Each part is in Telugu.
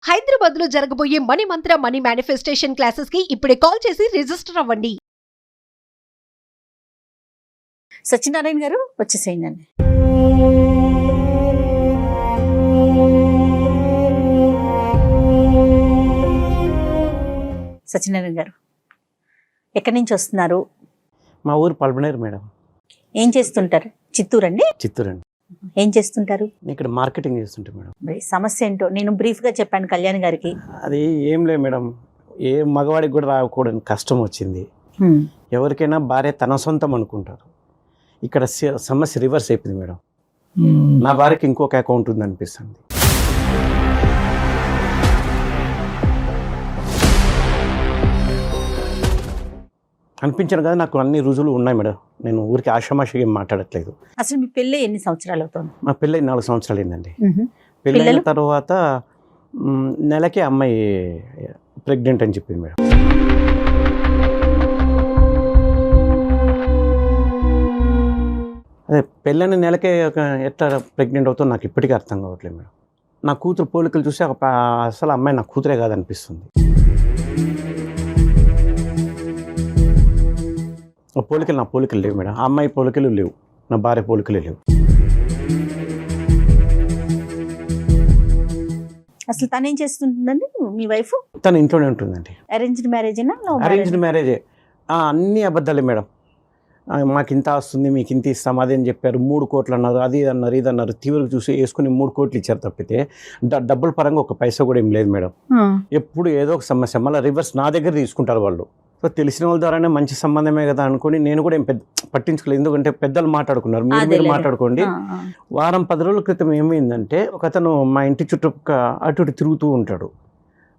హైదరాబాద్ లో జరగబోయే మనీ మంత్ర మనీ మేనిఫెస్టేషన్ క్లాసెస్ కి ఇప్పుడే కాల్ చేసి రిజిస్టర్ అవ్వండి. సత్యనారాయణ గారు వచ్చేసేయండి. సత్యనారాయణ గారు ఎక్కడి నుంచి వస్తున్నారు? మా ఊరు పల్మనేరు మేడం. ఏం చేస్తుంటారు? చిత్తూరు అండి? చిత్తూరు అండి. ఏం చేస్తుంటారు? ఇక్కడ మార్కెటింగ్ చేస్తుంటే మేడం. మరి సమస్య ఏంటో నేను బ్రీఫ్గా చెప్పాను కళ్యాణ్ గారికి. అది ఏం లేదు మేడం, ఏ మగవాడికి కూడా రాకూడని కష్టం వచ్చింది. ఎవరికైనా భార్య తన సొంతం అనుకుంటారు. ఇక్కడ సమస్య రివర్స్ అయిపోయింది మేడం. నా భార్యకి ఇంకొక అకౌంట్ ఉంది అనిపిస్తుంది. అనిపించాను కదా, నాకు అన్ని రుజువులు ఉన్నాయి మేడం. నేను ఊరికి ఆషామాషిగా ఏం మాట్లాడట్లేదు. అసలు మీ పెళ్ళి ఎన్ని సంవత్సరాలు అవుతుంది? మా పెళ్ళి 4 సంవత్సరాలు అయిందండి. పెళ్ళైన తర్వాత నెలకే అమ్మాయి ప్రెగ్నెంట్ అని చెప్పింది మేడం. అదే పెళ్ళైన నెలకే ఎట్లా ప్రెగ్నెంట్ అవుతుందో నాకు ఇప్పటికీ అర్థం కావట్లేదు మేడం. నా కూతురు పోలికలు చూసి అసలు అమ్మాయి నా కూతురే కాదనిపిస్తుంది. పోలికలు నా పోలికలు లేవు మేడం. ఆ అమ్మాయి పోలికలు లేవు, నా భార్య పోలికలు లేవు. అసలు తను ఏం చేస్తుంటుందండి మీ వైఫ్? తను ఇంట్లోనే ఉంటుందండి. అరేంజ్డ్ మ్యారేజేనా? అరేంజ్డ్ మ్యారేజే. అన్నీ అబద్ధాలే మేడం. మాకు ఇంత వస్తుంది, మీకు ఇంత ఇస్తాం, అదేం చెప్పారు, 3 కోట్లు అన్నారు, అది అన్నారు, ఇది అన్నారు. తీవ్రకు చూసి వేసుకుని 3 కోట్లు ఇచ్చారు తప్పితే డబ్బుల పరంగా ఒక పైసా కూడా ఏం లేదు మేడం. ఎప్పుడు ఏదో ఒక సమస్య, మళ్ళీ రివర్స్ నా దగ్గర తీసుకుంటారు వాళ్ళు. సో తెలిసిన వాళ్ళ ద్వారానే మంచి సంబంధమే కదా అనుకుని నేను కూడా ఏం పట్టించుకోలేదు. ఎందుకంటే పెద్దలు మాట్లాడుకున్నారు, మీరు మాట్లాడుకోండి. వారం 10 రోజుల క్రితం ఏమైందంటే, ఒక అతను మా ఇంటి చుట్టూ అటు ఇటు తిరుగుతూ ఉంటాడు.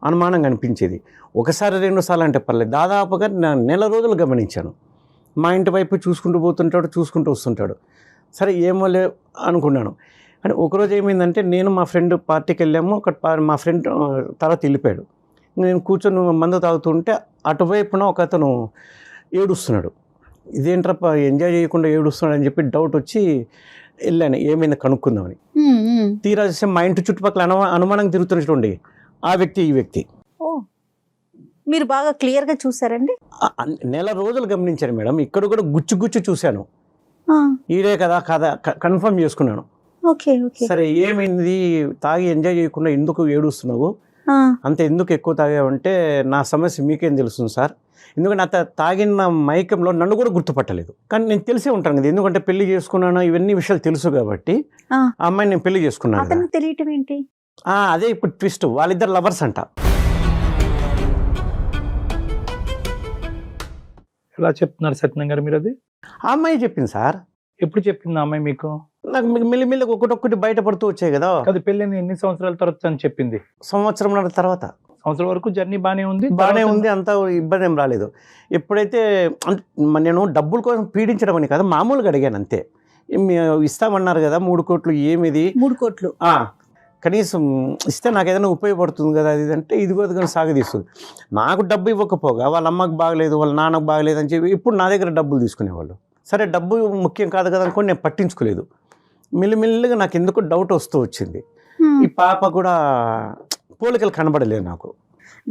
అనుమానంగా అనిపించేది. ఒకసారి 2 సార్లు అంటే పర్లేదు, దాదాపుగా నెల రోజులు గమనించాను. మా ఇంటి వైపు చూసుకుంటూ పోతుంటాడు, చూసుకుంటూ వస్తుంటాడు. సరే ఏమో లే అనుకున్నాను. అంటే ఒకరోజు ఏమైందంటే, నేను మా ఫ్రెండ్ పార్టీకి వెళ్ళాము. మా ఫ్రెండ్ తర్వాత వెళ్ళిపోయాడు. నేను కూర్చొని మందు తాగుతుంటే అటువైపున ఒక అతను ఏడుస్తున్నాడు. ఇదేంట్రప్ప ఎంజాయ్ చేయకుండా ఏడుస్తున్నాడు అని చెప్పి డౌట్ వచ్చి వెళ్ళాను, ఏమైంది కనుక్కుందామని. తీరా చూస్తే మా ఇంటి చుట్టుపక్కల అనుమానంగా తిరుగుతున్నటువంటి ఆ వ్యక్తి ఈ వ్యక్తి. మీరు బాగా క్లియర్గా చూసారండి? నెల రోజులు గమనించాను మేడం. ఇక్కడ కూడా గుచ్చు చూశాను. ఈడే కదా కన్ఫర్మ్ చేసుకున్నాను. సరే ఏమైంది, తాగి ఎంజాయ్ చేయకుండా ఎందుకు ఏడుస్తున్నావు, అంత ఎందుకు ఎక్కువ తాగావంటే, నా సమస్య మీకేం తెలుస్తుంది సార్, ఎందుకంటే అంత తాగిన మైకంలో నన్ను కూడా గుర్తుపట్టలేదు. కానీ నేను తెలిసే ఉంటాను కదా, ఎందుకంటే పెళ్లి చేసుకున్నాను, ఇవన్నీ విషయాలు తెలుసు కాబట్టి ఆ అమ్మాయిని నేను పెళ్లి చేసుకున్నాను. తెలియటం ఏంటి? అదే ఇప్పుడు ట్విస్ట్, వాళ్ళిద్దరు లవర్స్ అంట. ఎలా చెప్తున్నారు సత్యనారాయణ గారు మీరు? అది ఆ అమ్మాయి చెప్పింది సార్. ఎప్పుడు చెప్పింది ఆ అమ్మాయి మీకు? నాకు మెల్లిమెల్లిగా ఒకటొక్కటి బయటపడుతూ వచ్చాయి కదా. అది పెళ్ళైన ఎన్ని సంవత్సరాల తర్వాత అని చెప్పింది? సంవత్సరం తర్వాత. సంవత్సరం వరకు జర్నీ బాగానే ఉంది, అంత ఇబ్బంది ఏం రాలేదు. ఎప్పుడైతే నేను డబ్బుల కోసం పీడించడం అని కదా, మామూలుగా అడిగాను అంతే. ఇస్తామన్నారు కదా 3 కోట్లు, ఏమిది 3 కోట్లు కనీసం ఇస్తే నాకు ఏదైనా ఉపయోగపడుతుంది కదా అది అంటే, ఇదిగో కానీ సాగదీస్తుంది. నాకు డబ్బు ఇవ్వకపోగా వాళ్ళ అమ్మకు బాగలేదు, వాళ్ళ నాన్నకు బాగలేదు అని చెప్పి ఇప్పుడు నా దగ్గర డబ్బులు తీసుకునేవాళ్ళు. సరే డబ్బు ముఖ్యం కాదు కదా అనుకోని నేను పట్టించుకోలేదు. మెల్లిమెల్లిగా నాకు ఎందుకు డౌట్ వస్తూ వచ్చింది. ఈ పాప కూడా పోలికలు కనబడలేదు నాకు.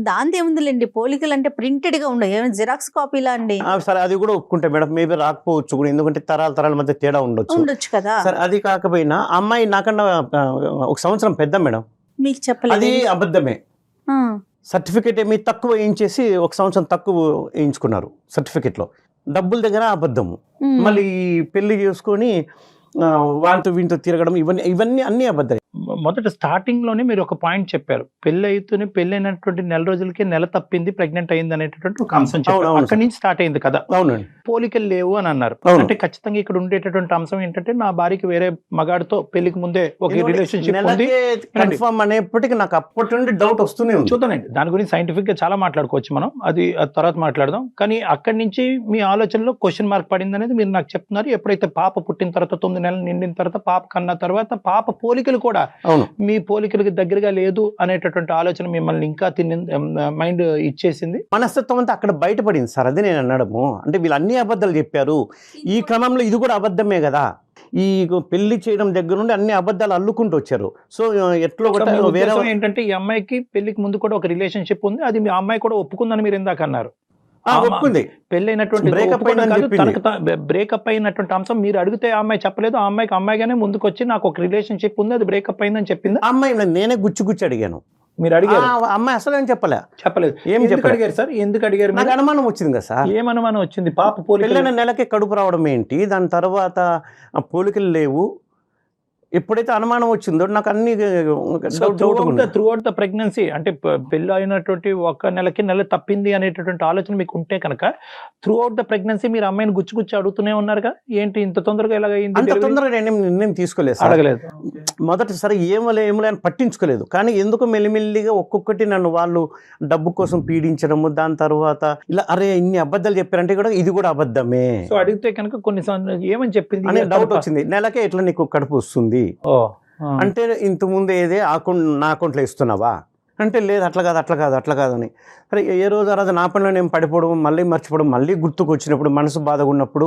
దాంతో ఏముందిలేండి, పోలికలు అంటే ప్రింటెడ్గా ఉండవు, ఏమైనా జిరాక్స్ కాపీలా అండి. సరే అది కూడా ఒప్పుకుంటే మేడం, మేబీ రాకపోవచ్చు కూడా, ఎందుకంటే తరాల మధ్య తేడా ఉండొచ్చు కదా. సరే అది కాకపోయినా అమ్మాయి నాకన్నా 1 సంవత్సరం పెద్ద మేడం. మీకు చెప్పలేదు? అది అబద్ధమే. సర్టిఫికేట్ ఏమి తక్కువ వేయించేసి 1 సంవత్సరం తక్కువ వేయించుకున్నారు సర్టిఫికేట్లో. డబ్బుల దగ్గర అబద్ధము. మళ్ళీ పెళ్లి చేసుకొని వాళ్ళతో వీటితో తిరగడం, ఇవన్నీ అన్ని అబద్ధాలు. మొదట స్టార్టింగ్ లోనే మీరు ఒక పాయింట్ చెప్పారు, పెళ్ళైనటువంటి నెల రోజులకే నెల తప్పింది, ప్రెగ్నెంట్ అయింది అనేటటువంటి ఒక అంశం చెప్పారు. అక్కడి నుంచి స్టార్ట్ అయింది కదా. అవునండి. పోలికలు లేవు అని అన్నారు. అంటే ఖచ్చితంగా ఇక్కడ ఉండేటటువంటి అంశం ఏంటంటే, నా భార్యకి వేరే మగాడితో పెళ్లికి ముందే ఒక రిలేషన్షిప్ ఉంది అనేప్పటికీ నాకు అప్పటి నుండి డౌట్ వస్తూనే ఉంది. చూద్దానండి, దాని గురించి సైంటిఫిక్ గా చాలా మాట్లాడుకోవచ్చు మనం, అది తర్వాత మాట్లాడదాం. కానీ అక్కడి నుంచి మీ ఆలోచనలో క్వశ్చన్ మార్క్ పడింది అనేది మీరు నాకు చెప్తున్నారు. ఎప్పుడైతే పాప పుట్టిన తర్వాత 9 నెలలు నిండిన తర్వాత, పాప కన్నా తర్వాత పాప పోలికలు కూడా మీ పోలికలకి దగ్గరగా లేదు అనేటటువంటి ఆలోచన మిమ్మల్ని ఇంకా మైండ్ ఇచ్చేసింది. మనస్తత్వం అంతా అక్కడ బయటపడింది సార్. అది నేను అనడము. అంటే వీళ్ళు అన్ని అబద్ధాలు చెప్పారు, ఈ క్రమంలో ఇది కూడా అబద్ధమే కదా. ఈ పెళ్లి చేయడం దగ్గర నుండి అన్ని అబద్ధాలు అల్లుకుంటూ వచ్చారు. సో ఎట్లా సో ఒకటి మీ వేరే ఉద్దేశం ఏంటంటే ఈ అమ్మాయికి పెళ్లికి ముందు కూడా ఒక రిలేషన్షిప్ ఉంది, అది మీ అమ్మాయి కూడా ఒప్పుకుందని మీరు ఇందాక అన్నారు. ఒప్పుకుంది. పెళ్ళైనటువంటి Breakup అయిందని చెప్పింది. బ్రేకప్ అయినటువంటి అంశం మీరు అడిగితే ఆ అమ్మాయి చెప్పలేదు, ఆ అమ్మాయికి అమ్మాయిగానే ముందుకు వచ్చి నాకు ఒక రిలేషన్షిప్ ఉంది, అది బ్రేకప్ అయిందని చెప్పింది. ఆ అమ్మాయి నేనే గుచ్చి అడిగాను. మీరు అడిగారు? అమ్మాయి అసలు ఏం చెప్పలేదు. ఏం ఎందుకు చెప్పారు అడిగారు సార్? ఎందుకు అడిగారు? నాకు అనుమానం వచ్చింది కదా సార్. ఏం అనుమానం వచ్చింది? పాప పోలికలు పెళ్ళైన నెలకే కడుపు రావడం ఏంటి, దాని తర్వాత పోలికలు లేవు. ఎప్పుడైతే అనుమానం వచ్చిందో నాకు అన్ని త్రూ అవుట్ ద ప్రెగ్నెన్సీ, అంటే పెళ్ళి అయినటువంటి ఒక నెల తప్పింది అనేటటువంటి ఆలోచన మీకు ఉంటే కనుక త్రూ అవుట్ ద ప్రెగ్నెన్సీ మీరు అమ్మాయిని గుచ్చి అడుగుతూనే ఉన్నారుగా, ఏంటి ఇంత తొందరగా ఎలాగైంది? అంత తొందరగా నేను నిర్ణయం తీసుకోలేదు సార్. అడగలేదు. మొదటిసారి ఏమలే అని పట్టించుకోలేదు. కానీ ఎందుకు మెల్లిమెల్లిగా ఒక్కొక్కటి నన్ను వాళ్ళు డబ్బు కోసం పీడించడము, దాని తర్వాత ఇలా అరే ఇన్ని అబద్ధాలు చెప్పారంటే కూడా ఇది కూడా అబద్ధమే. సో అడిగితే కనుక కొన్ని ఏమని చెప్పింది అనే డౌట్ వచ్చింది. నెలకే ఎట్లా నీకు కడుపు వస్తుంది అంటే ఇంతకుముందు ఏదే నా అకౌంట్లో ఇస్తున్నావా అంటే లేదు అట్లా కాదు అని. సరే ఏ రోజు ఆ రోజు నా పనిలో నేను పడిపోవడం, మళ్ళీ మర్చిపోవడం, మళ్ళీ గుర్తుకు వచ్చినప్పుడు మనసు బాధగా ఉన్నప్పుడు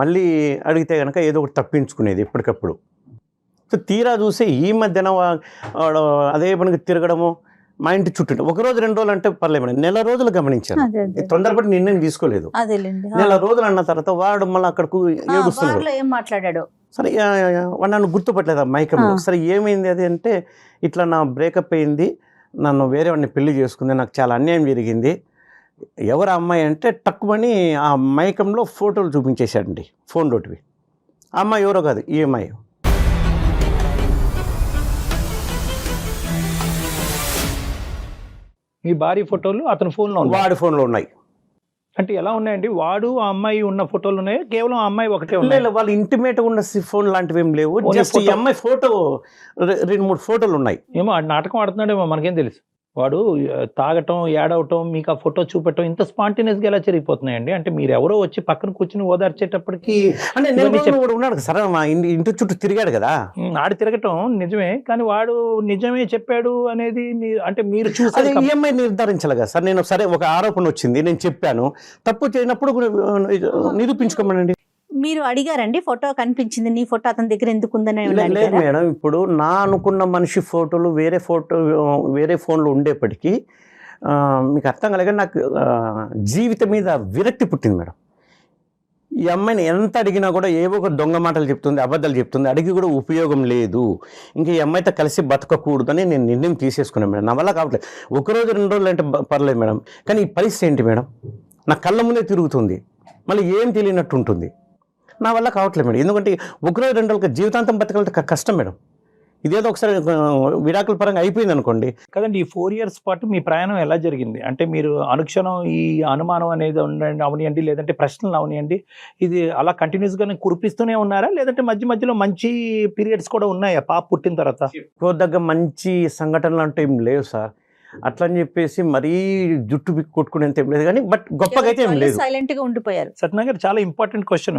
మళ్ళీ అడిగితే కనుక ఏదో ఒకటి తప్పించుకునేది ఎప్పటికప్పుడు. సో తీరా చూసి ఈ మధ్యన అదే పనికి తిరగడము, మా ఇంటి చుట్టూ ఒకరోజు 2 రోజులు అంటే పర్లేదు, నెల రోజులు గమనించాను. తొందరపడి నిర్ణయం తీసుకోలేదు. నెల రోజులు అన్న తర్వాత వాడు మళ్ళీ అక్కడకు ఏడుస్తున్నాడు. ఏం మాట్లాడాడు? సరే వాడు నన్ను గుర్తుపట్టలేదు ఆ మైకంలో. సరే ఏమైంది అది అంటే ఇట్లా నా బ్రేకప్ అయింది, నన్ను వేరే వాడిని పెళ్లి చేసుకుంది, నాకు చాలా అన్యాయం జరిగింది. ఎవరు అమ్మాయి అంటే టక్కుమని ఆ మైకంలో ఫోటోలు చూపించేశాడండి, ఫోన్ లోటివి. ఆ అమ్మాయి ఎవరో కాదు, ఈ అమ్మాయి. మీ భార్య ఫోటోలు అతని ఫోన్లో ఉన్నాయి, వాడి ఫోన్లో ఉన్నాయి. అంటే ఎలా ఉన్నాయండి? వాడు ఆ అమ్మాయి ఉన్న ఫోటోలు ఉన్నాయి, కేవలం ఆ అమ్మాయి ఒకటే ఉన్నాయి? వాళ్ళు ఇంటిమేట్ ఉన్న ఫోన్ లాంటివి ఏం లేవు. జస్ట్ ఈ అమ్మాయి ఫోటో 2-3 ఫోటోలు ఉన్నాయి. ఏమో నాటకం ఆడుతున్నాడేమో, మనకేం తెలుసు. వాడు తాగటం, ఏడవటం, మీకు ఆ ఫోటో చూపెట్టడం ఇంత స్పాంటేనియస్గా ఎలా జరిగిపోతున్నాయండి? అంటే మీరు ఎవరో వచ్చి పక్కన కూర్చుని ఓదార్చేటప్పటికి అంటే ఉన్నాడు సరే, మా ఇంటి చుట్టూ తిరిగాడు కదా. ఆడి తిరగటం నిజమే, కానీ వాడు నిజమే చెప్పాడు అనేది అంటే మీరు చూసారు. ఈఎంఐ నిర్ధారించాలి కదా సార్. నేను సరే ఒక ఆరోపణ వచ్చింది, నేను చెప్పాను, తప్పు చేయనప్పుడు నిరూపించుకోమనండి. మీరు అడిగారండి ఫోటో కనిపించింది, నీ ఫోటో అతని దగ్గర ఎందుకు ఉందని? లేదు మేడం, ఇప్పుడు నా అనుకున్న మనిషి ఫోటోలు వేరే ఫోన్లో ఉండేప్పటికీ మీకు అర్థం కలగా నాకు జీవితం మీద విరక్తి పుట్టింది మేడం. ఈ అమ్మాయిని ఎంత అడిగినా కూడా ఏవో ఒక దొంగ మాటలు చెప్తుంది, అబద్ధాలు చెప్తుంది, అడిగి కూడా ఉపయోగం లేదు. ఇంకా ఈ అమ్మాయితో కలిసి బతకకూడదని నేను నిర్ణయం తీసేసుకున్నాను మేడం. నా వల్ల కావట్లేదు. 1 రోజు 2 రోజులు అంటే పర్లేదు మేడం, కానీ ఈ పరిస్థితి ఏంటి మేడం? నా కళ్ళ ముందే తిరుగుతుంది, మళ్ళీ ఏం తెలియనట్టు ఉంటుంది. నా వల్ల కావట్లేదు మేడం. ఎందుకంటే 1 రోజు 2 రోజులకి జీవితాంతం బతకాలంటే కష్టం మేడం. ఇదేదో ఒకసారి విడాకుల పరంగా అయిపోయింది అనుకోండి కదండి. ఈ 4 years పాటు మీ ప్రయాణం ఎలా జరిగింది? అంటే మీరు అనుక్షణం ఈ అనుమానం అనేది అవనియండి, లేదంటే ప్రశ్నలు అవనియండి, ఇది అలా కంటిన్యూస్గానే కురిపిస్తూనే ఉన్నారా, లేదంటే మధ్యలో మంచి పీరియడ్స్ కూడా ఉన్నాయా పాప పుట్టిన తర్వాత? దగ్గర మంచి సంఘటనలు అంటే ఏం లేవు సార్. అట్లా అని చెప్పేసి మరీ జుట్టు కొట్టుకునేంత ఏం లేదు, కానీ బట్ గొప్పగా అయితే ఏం లేదు. సైలెంట్ గా ఉండిపోయారు. సత్యనారాయణ గారు, చాలా ఇంపార్టెంట్ క్వశ్చన్.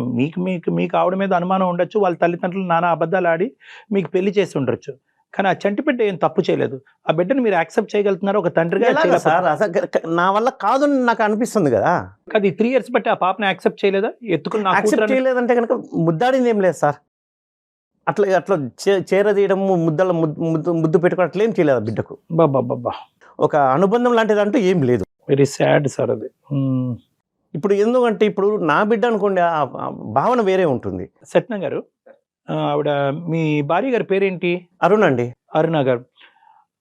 మీకు ఆవిడ మీద అనుమానం ఉండొచ్చు, వాళ్ళ తల్లిదండ్రులు నానా అబద్ధాలు ఆడి మీకు పెళ్లి చేసి ఉండొచ్చు, కానీ ఆ చంటి బిడ్డ ఏం తప్పు చేయలేదు. ఆ బిడ్డను మీరు యాక్సెప్ట్ చేయగలుగుతున్నారు ఒక తండ్రిగా? సార్ నా వల్ల కాదు నాకు అనిపిస్తుంది కదా. అది 3 years బట్టి ఆ పాపని యాక్సెప్ట్ చేయలేదా? యాక్సెప్ట్ చేయలేదంటే కనుక ముద్దాడింది ఏం లేదు సార్. అట్లా చేరదీయడం, ముద్దు పెట్టుకోవడం అట్లా ఏం చేయలేదు ఆ బిడ్డకు. బాబా, ఒక అనుబంధం లాంటిది అంటూ ఏం లేదు. వెరీ సాడ్ సార్ అది. ఇప్పుడు ఎందుకంటే ఇప్పుడు నా బిడ్డ అనుకోండి, ఆ భావన వేరే ఉంటుంది. సత్యనారాయణ గారు, ఆవిడ మీ భార్య గారి పేరేంటి? అరుణ్ అండి. అరుణ గారు.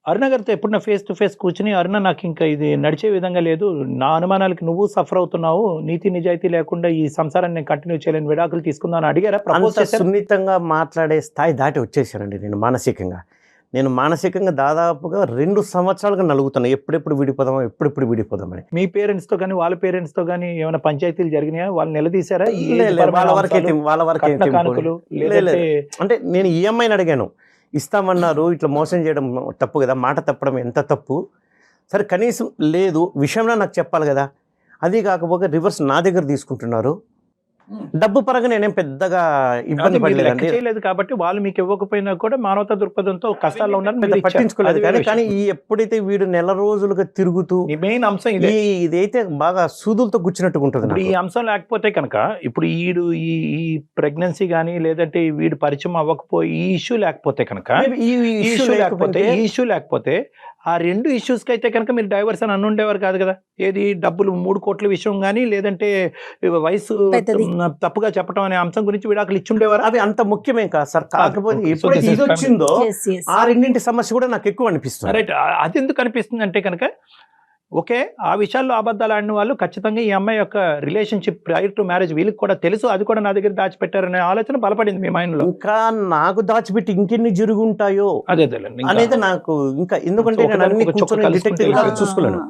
అరుణ గారితో ఎప్పుడన్నా ఫేస్ టు ఫేస్ కూర్చుని, అరుణ నాకు ఇంకా ఇది నడిచే విధంగా లేదు, నా అనుమానాలకి నువ్వు సఫర్ అవుతున్నావు, నీతి నిజాయితీ లేకుండా ఈ సంసారాన్ని నేను కంటిన్యూ చేయలేని, విడాకులు తీసుకుందాం అని అడిగారా? సున్నితంగా మాట్లాడే స్థాయి దాటి వచ్చేసానండి నేను మానసికంగా దాదాపుగా 2 సంవత్సరాలుగా నలుగుతాను, ఎప్పుడెప్పుడు విడిపోదామని. మీ పేరెంట్స్తో కానీ వాళ్ళ పేరెంట్స్తో కానీ ఏమైనా పంచాయతీలు జరిగినాయా? వాళ్ళు నిలదీశారా? వాళ్ళ వరకు అంటే నేను ఈఎంఐని అడిగాను, ఇస్తామన్నారు, ఇట్లా మోసం చేయడం తప్పు కదా, మాట తప్పడం ఎంత తప్పు. సరే కనీసం లేదు విషయంలో నాకు చెప్పాలి కదా. అది కాకపోతే రివర్స్ నా దగ్గర తీసుకుంటున్నారు. డబ్బు పరంగా నేనేం పెద్దగా ఇబ్బంది మీరు లెక్క పడలేదండి, చేయలేదు కాబట్టి వాళ్ళు మీకు ఇవ్వకపోయినా కూడా మానవతా దృక్పథంతో కష్టాల్లో ఉన్నారు పెద్ద పట్టించుకోలేదు. కానీ ఈ ఎప్పుడైతే వీడు నెల రోజులుగా తిరుగుతూ మెయిన్ అంశం ఇదే. ఇదైతే బాగా సూదులతో గుచ్చినట్టుగా ఉంటుంది ఇప్పుడు ఈ నాకు. అంశం లేకపోతే కనుక ఇప్పుడు ఈ ప్రెగ్నెన్సీ కానీ లేదంటే వీడు పరిచయం అవ్వకపోయి ఈ ఇష్యూ లేకపోతే కనుక Maybe ఈ ఈ issue లేకపోతే లేకపోతే ఆ 2 issues కి అయితే కనుక మీరు డైవర్స్ అని అనుండేవారు కాదు కదా. ఏది డబ్బులు 3 కోట్ల విషయం కానీ లేదంటే వయసు పెద్దది. తప్పుగా చెప్పడం అనే అంశం గురించి విడాకులు ఇచ్చుండేవారు. అవి అంత ముఖ్యమేం కాదు సార్. కాకపోతే Okay. So ఎప్పుడైతే this is ఇది వచ్చిందో Yes, yes. ఆ రెండింటి సమస్య కూడా నాకు ఎక్కువ అనిపిస్తుంది. రైట్. అది ఎందుకు అనిపిస్తుంది అంటే కనుక ఓకే ఆ విషయాల్లో అబద్ధాలు ఆడిన వాళ్ళు ఖచ్చితంగా ఈ అమ్మాయి యొక్క రిలేషన్షిప్ ప్రైర్ టు మ్యారేజ్ వీళ్ళకి కూడా తెలుసు, అది కూడా నా దగ్గర దాచిపెట్టారనే ఆలోచన బలపడింది మీ మైండ్ లో. ఇంకా నాకు దాచిపెట్టి ఇంకెన్ని జరుగుంటాయో అదే అనేది నాకు ఇంకా, ఎందుకంటే ఒక నేను అన్ని ఒక చుక్క కూర్చొని కలుసుకుంటే డిటెక్టివ్ లాగా తెలుసు. చూసుకోలేను.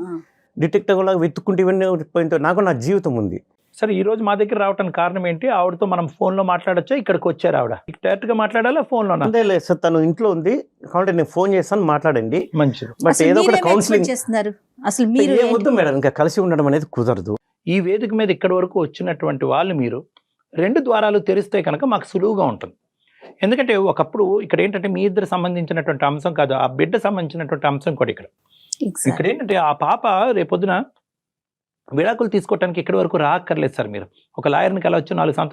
డిటెక్టివ్ లాగా వెతుక్కుంటే ఇవన్నీ పోయింతో నాకు నా జీవితం ఉంది. సరే ఈ రోజు మా దగ్గర రావడానికి కారణం ఏంటి? ఆవిడతో మనం ఫోన్ లో మాట్లాడొచ్చా? ఇక్కడికి వచ్చారు ఆవిడ డైరెక్ట్ గా మాట్లాడాలా ఫోన్ లోనా? అంతే లేదు సార్, తను ఇంట్లో ఉంది కాబట్టి నేను ఫోన్ చేస్తాను, మాట్లాడండి. మంచిది. బట్ అసలు ఏదో ఒకటి మీరేం కౌన్సిలింగ్ expect చేస్తున్నారు? అసలు మీరు ఏ వద్దు మేడం, ఇంకా కలిసి ఉండడం అనేది కుదరదు. ఈ వేదిక మీద ఇక్కడి వరకు వచ్చినటువంటి వాళ్ళు మీరు 2 ద్వారాలు తెరిస్తే కనుక మాకు సులువుగా ఉంటుంది. ఎందుకంటే ఒకప్పుడు ఇక్కడ ఏంటంటే మీ ఇద్దరు సంబంధించినటువంటి అంశం కాదు, ఆ బిడ్డ సంబంధించినటువంటి అంశం కూడా ఇక్కడ. Exactly. ఇక్కడ ఏంటంటే ఆ పాప రేపొద్దున విడాకులు తీసుకోవడానికి ఇక్కడి వరకు రాక్కర్లేదు సార్. మీరు ఒక లాయర్ని కలవచ్చు,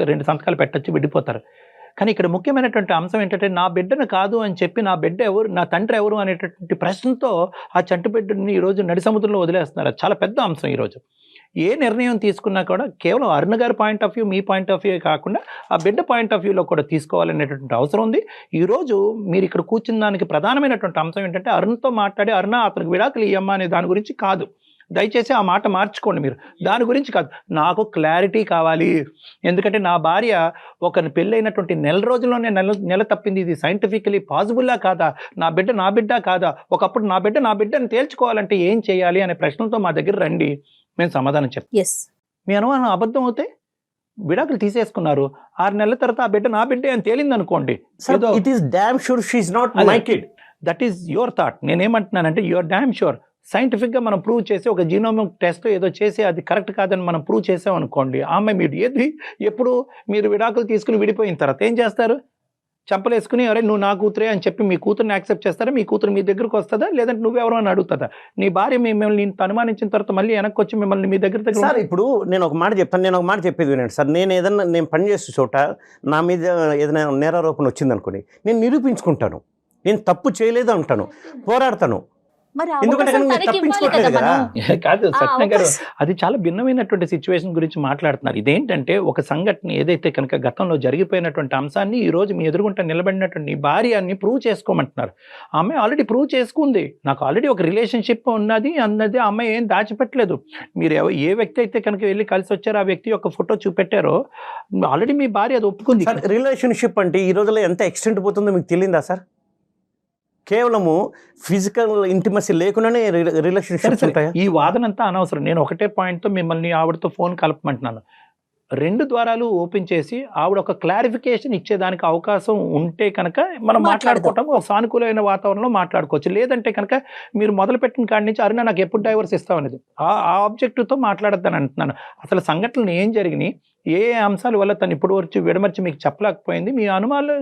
2 సంతకాలు పెట్టచ్చు, విడిపోతారు. కానీ ఇక్కడ ముఖ్యమైనటువంటి అంశం ఏంటంటే నా బిడ్డను కాదు అని చెప్పి నా బిడ్డ ఎవరు, నా తండ్రి ఎవరు అనేటటువంటి ప్రశ్నతో ఆ చంటి బిడ్డని ఈరోజు నడి సముద్రంలో వదిలేస్తున్నారు. అది చాలా పెద్ద అంశం. ఈరోజు ఏ నిర్ణయం తీసుకున్నా కూడా కేవలం అరుణ గారి point of view, me point of view కాకుండా ఆ బిడ్డ పాయింట్ ఆఫ్ వ్యూలో కూడా తీసుకోవాలనేటువంటి అవసరం ఉంది. ఈరోజు మీరు ఇక్కడ కూర్చున్న దానికి ప్రధానమైనటువంటి అంశం ఏంటంటే అరుణ్తో మాట్లాడి అరుణ అతనికి విడాకులు ఇయ్యమ్మా అనే దాని గురించి కాదు. దయచేసి ఆ మాట మార్చుకోండి. మీరు దాని గురించి కాదు, నాకు క్లారిటీ కావాలి. ఎందుకంటే నా భార్య ఒక పెళ్ళైనటువంటి నెల రోజుల్లోనే నెల తప్పింది. ఇది సైంటిఫికలీ పాసిబుల్లా కాదా? నా బిడ్డ కాదా? ఒకప్పుడు నా బిడ్డని తేల్చుకోవాలంటే ఏం చేయాలి అనే ప్రశ్నలతో మా దగ్గర రండి, మేము సమాధానం చెప్తాం. Yes. మీ అనుమానం అబద్ధం అవుతే విడాకులు తీసేసుకున్నారు, 6 నెలల తర్వాత ఆ బిడ్డ నా బిడ్డే అని తేలింది అనుకోండి, it is damn sure she is not my kid. That is your thought. నేనేమంటున్నానంటే యువర్ డామ్ షూర్ సైంటిఫిక్గా మనం ప్రూవ్ చేసి ఒక జీనోమిక్ టెస్ట్ ఏదో చేసి అది కరెక్ట్ కాదని మనం ప్రూవ్ చేసాం అనుకోండి, ఆమె మీరు ఎప్పుడు మీరు విడాకులు తీసుకుని విడిపోయిన తర్వాత ఏం చేస్తారు? చంపలేసుకుని అరే నువ్వు నా కూతురే అని చెప్పి మీ కూతురుని యాక్సెప్ట్ చేస్తారా? మీ కూతురు మీ దగ్గరకు వస్తుందా? లేదంటే నువ్వెవరో అని అడుగుతుందా? నీ భార్య మిమ్మల్ని అనుమానించిన తర్వాత మళ్ళీ వెనక్కి వచ్చి మిమ్మల్ని మీ దగ్గర సార్ ఇప్పుడు నేను ఒక మాట చెప్తాను, నేను ఒక మాట చెప్పేది వినండి సార్. నేను పనిచేసే చోట నా మీద ఏదైనా నేరారోపణ వచ్చింది అనుకోండి, నేను నిరూపించుకుంటాను, నేను తప్పు చేయలేదు అంటాను, పోరాడతాను. మరి ఎందుకంటే అవకాశం మీరు తనకి ఇవ్వాలి తప్పించుకోవట్లేదు కదా కదా. మనం. కాదు సత్యం గారు, అవకాశం. అది చాలా భిన్నమైనటువంటి సిచ్యువేషన్ గురించి మాట్లాడుతున్నారు. ఇదేంటంటే ఒక సంఘటన ఏదైతే కనుక గతంలో జరిగిపోయినటువంటి అంశాన్ని ఈ రోజు మీ ఎదురుగుంట నిలబడినటువంటి భార్యని ప్రూవ్ చేసుకోమంటున్నారు. ఆమె ఆల్రెడీ ప్రూవ్ చేసుకుంది, నాకు ఆల్రెడీ ఒక రిలేషన్షిప్ ఉన్నది అన్నది. ఆ అమ్మాయి ఏం దాచిపెట్టలేదు. మీరు ఏ వ్యక్తి అయితే కనుక వెళ్ళి కలిసి వచ్చారో ఆ వ్యక్తి యొక్క ఫోటో చూపెట్టారో ఆల్రెడీ మీ భార్య అది ఒప్పుకుంది. సార్ రిలేషన్షిప్ అంటే ఈ రోజుల్లో ఎంత ఎక్స్టెంట్ పోతుందో మీకు తెలియదా సార్? కేవలము ఫిజికల్ ఇంటిమసీ లేకుండానే రిలేషన్షిప్స్ ఉంటాయా? ఈ వాదనంతా అనవసరం. నేను ఒకటే పాయింట్తో మిమ్మల్ని ఆవిడతో ఫోన్ కలపమంటున్నాను. 2 ద్వారాలు ఓపెన్ చేసి ఆవిడ ఒక క్లారిఫికేషన్ ఇచ్చేదానికి అవకాశం ఉంటే కనుక మనం మాట్లాడుకోవటం ఒక సానుకూలమైన వాతావరణంలో మాట్లాడుకోవచ్చు. లేదంటే కనుక మీరు మొదలుపెట్టిన కాడి నుంచి అరుణ నాకు ఎప్పుడు డైవర్స్ ఇస్తామనేది ఆ ఆబ్జెక్టివ్తో మాట్లాడద్దని అంటున్నాను. అసలు సంఘటనలు ఏం జరిగినాయి, ఏ అంశాల వల్ల తను ఇప్పుడు వచ్చి విడమర్చి మీకు చెప్పలేకపోయింది, మీ అనుమానాలు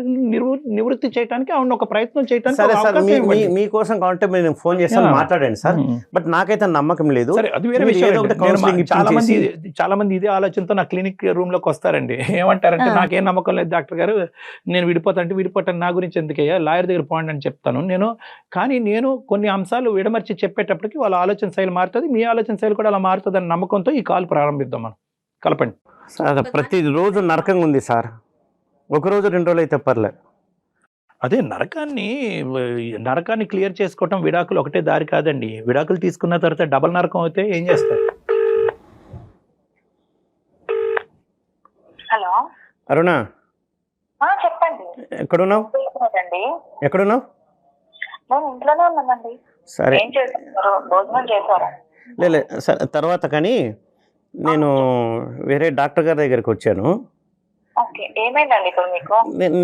నివృత్తి చేయడానికి ఆవిడ ఒక ప్రయత్నం చేయడానికి సరే సార్, అవకాశం ఇవ్వండి. మీకోసం కావాలంటే నేను ఫోన్ చేస్తాను, మాట్లాడండి సార్. బట్ నాకైతే నమ్మకం లేదు. సరే అది వేరే మీరు విషయం. ఏదో ఒకటి నేను counselling చాలా మంది ఇదే ఆలోచనతో నా క్లినిక్ రూమ్ లోకి వస్తారండి. ఏమంటారంటే నాకేం నమ్మకం లేదు డాక్టర్ గారు, నేను విడిపోతాను, నా గురించి ఎందుకయ్యా, లాయర్ దగ్గర పోండి అని చెప్తాను కానీ నేను కొన్ని అంశాలు విడమర్చి చెప్పేటప్పటికి వాళ్ళ ఆలోచన శైలి మారుతుంది, మీ ఆలోచన శైలి కూడా అలా మారుతుంది అన్న నమ్మకంతో ఈ కాల్ ప్రారంభిద్దాం. మనం కలపండి సార్. ప్రతిరోజు నరకంగా ఉంది సార్, ఒకరోజు 2 రోజులు అయితే పర్లేదు. అదే నరకాన్ని క్లియర్ చేసుకోవటం విడాకులు ఒకటే దారి కాదండి. విడాకులు తీసుకున్న తర్వాత డబల్ నరకం అయితే ఏం చేస్తారు? హలో అరుణ, చెప్పండి. ఎక్కడున్నావు? ఎక్కడున్నావు? నేను ఇంట్లోనే ఉన్నానండి. సరే ఏం చేస్తున్నారు? భోజనం చేశారా? లే సరే, తర్వాత కానీ నేను వేరే డాక్టర్ గారి దగ్గరికి వచ్చాను. ఓకే, ఏమైందండి ఇప్పుడు మీకు?